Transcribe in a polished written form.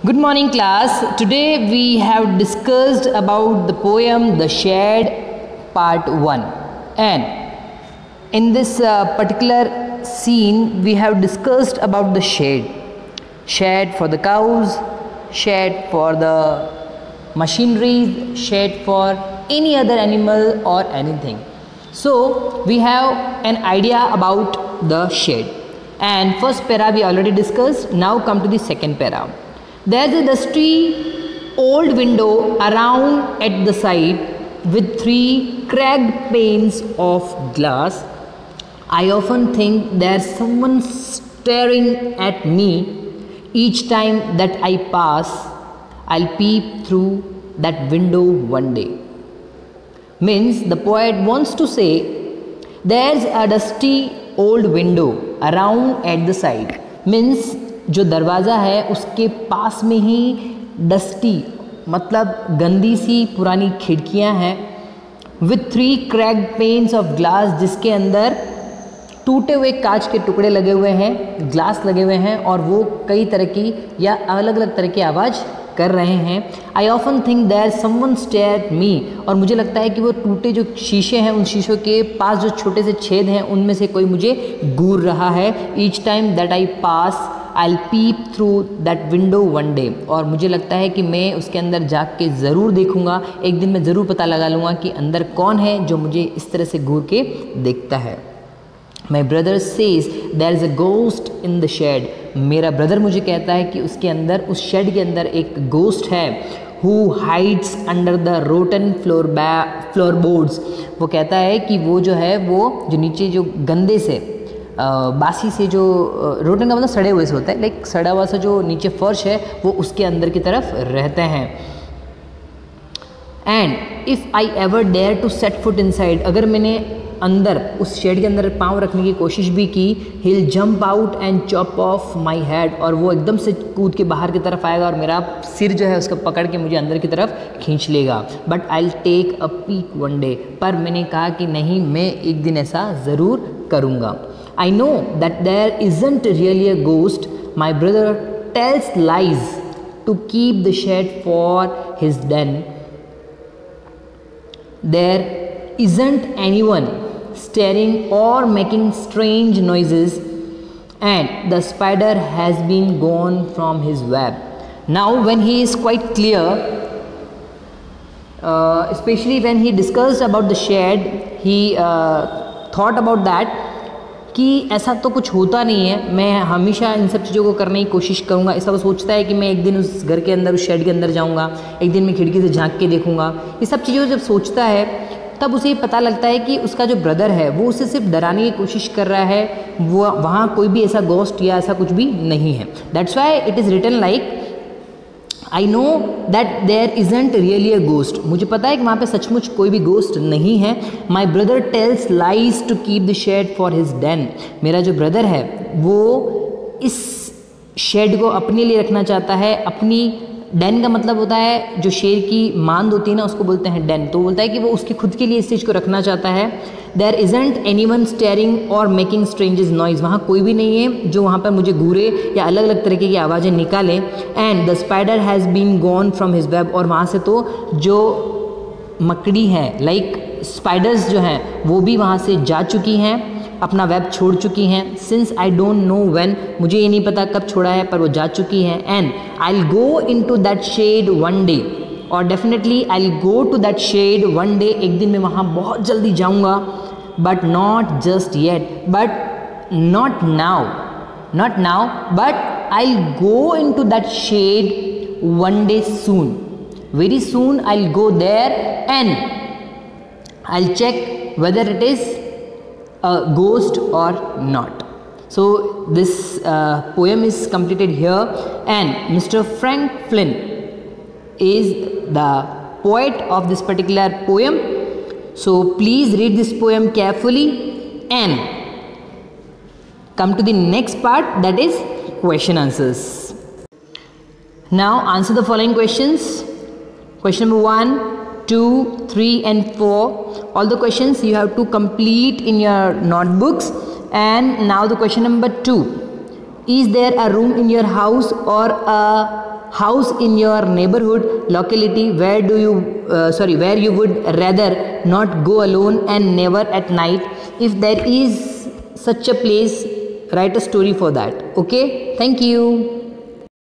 Good morning class. Today we have discussed about the poem The Shed part 1, and in this particular scene we have discussed about the shed for the cows, shed for the machinery, shed for any other animal or anything. So we have an idea about the shed, and first para we already discussed. Now come to the second para. There's a dusty old window around at the side with 3 cracked panes of glass. I often think there's someone staring at me. Each time that I pass, I'll peep through that window one day. Means the poet wants to say there's a dusty old window around at the side. Means जो दरवाज़ा है उसके पास में ही dusty मतलब गंदी सी पुरानी खिड़कियां हैं with 3 cracked pains of glass, जिसके अंदर टूटे हुए कांच के टुकड़े लगे हुए हैं, ग्लास लगे हुए हैं और वो कई तरह की या अलग अलग तरह की आवाज़ कर रहे हैं. I often think there someone stare at me, और मुझे लगता है कि वो टूटे जो शीशे हैं उन शीशों के पास जो छोटे से छेद हैं उनमें से कोई मुझे घूर रहा है. Each time that I pass I'll peep through that window one day, और मुझे लगता है कि मैं उसके अंदर जाग के ज़रूर देखूंगा, एक दिन मैं ज़रूर पता लगा लूँगा कि अंदर कौन है जो मुझे इस तरह से घूर के देखता है. My brother says there is a ghost in the shed. मेरा ब्रदर मुझे कहता है कि उसके अंदर, उस शेड के अंदर एक गोस्ट है. Who hides under the rotten floorboards. वो कहता है कि वो जो है वो जो नीचे जो गंदे से बासी से जो रोटन का मतलब सड़े हुए से होता है, लाइक सड़ा हुआ सा जो नीचे फर्श है वो उसके अंदर की तरफ रहते हैं. And if I ever dare to set foot inside, अगर मैंने अंदर उस शेड के अंदर पाँव रखने की कोशिश भी की, he will jump out and chop of my head, और वो एकदम से कूद के बाहर की तरफ आएगा और मेरा सिर जो है उसका पकड़ के मुझे अंदर की तरफ खींच लेगा. But I will take a peek one day, पर मैंने कहा कि नहीं, मैं एक दिन ऐसा ज़रूर करूँगा. I know that there isn't really a ghost. My brother tells lies to keep the shed for his den. There isn't anyone staring or making strange noises, and the spider has been gone from his web. Now when he is quite clear, especially when he discussed about the shed, he thought about that कि ऐसा तो कुछ होता नहीं है, मैं हमेशा इन सब चीज़ों को करने की कोशिश करूँगा. ऐसा वो सोचता है कि मैं एक दिन उस घर के अंदर, उस शेड के अंदर जाऊँगा, एक दिन मैं खिड़की से झांक के देखूँगा. ये सब चीज़ें जब सोचता है तब उसे पता लगता है कि उसका जो ब्रदर है वो उसे सिर्फ डराने की कोशिश कर रहा है. वो वहाँ कोई भी ऐसा गोस्ट या ऐसा कुछ भी नहीं है. That's why it is written like I know that there isn't really a ghost. मुझे पता है कि वहाँ पे सचमुच कोई भी गोस्ट नहीं है. My brother tells lies to keep the shade for his den. मेरा जो ब्रदर है वो इस शेड को अपने लिए रखना चाहता है. अपनी डेन का मतलब होता है जो शेर की मांद होती है ना, उसको बोलते हैं डेन. तो बोलता है कि वो उसकी खुद के लिए इस चीज़ को रखना चाहता है. There isn't any one staring और मेकिंग स्ट्रेंजेस नॉइज़. वहाँ कोई भी नहीं है जो वहाँ पर मुझे घूरे या अलग अलग तरीके की आवाज़ें निकालें. And the spider has been gone from his web, और वहाँ से तो जो मकड़ी हैं, लाइक स्पाइडर्स जो हैं वो भी वहाँ से जा चुकी हैं, अपना वेब छोड़ चुकी हैं. Since I don't know when, मुझे ये नहीं पता कब छोड़ा है, पर वो जा चुकी हैं. And I will go into that shed one day, और definitely I will go to that shed one day. एक दिन मैं वहाँ बहुत जल्दी जाऊँगा. But not just yet, but not now, but I will go into that shed one day soon. Very soon I will go there and I will check whether it is a ghost or not. So this poem is completed here, and Mr. Frank Flynn is the poet of this particular poem. So please read this poem carefully and come to the next part, that is question answers. Now answer the following questions. Question number 1, 2, 3 and 4. All the questions you have to complete in your notebooks. And now the question number 2. Is there a room in your house or a house in your neighborhood locality where you would rather not go alone and never at night? If there is such a place, write a story for that. Okay, thank you.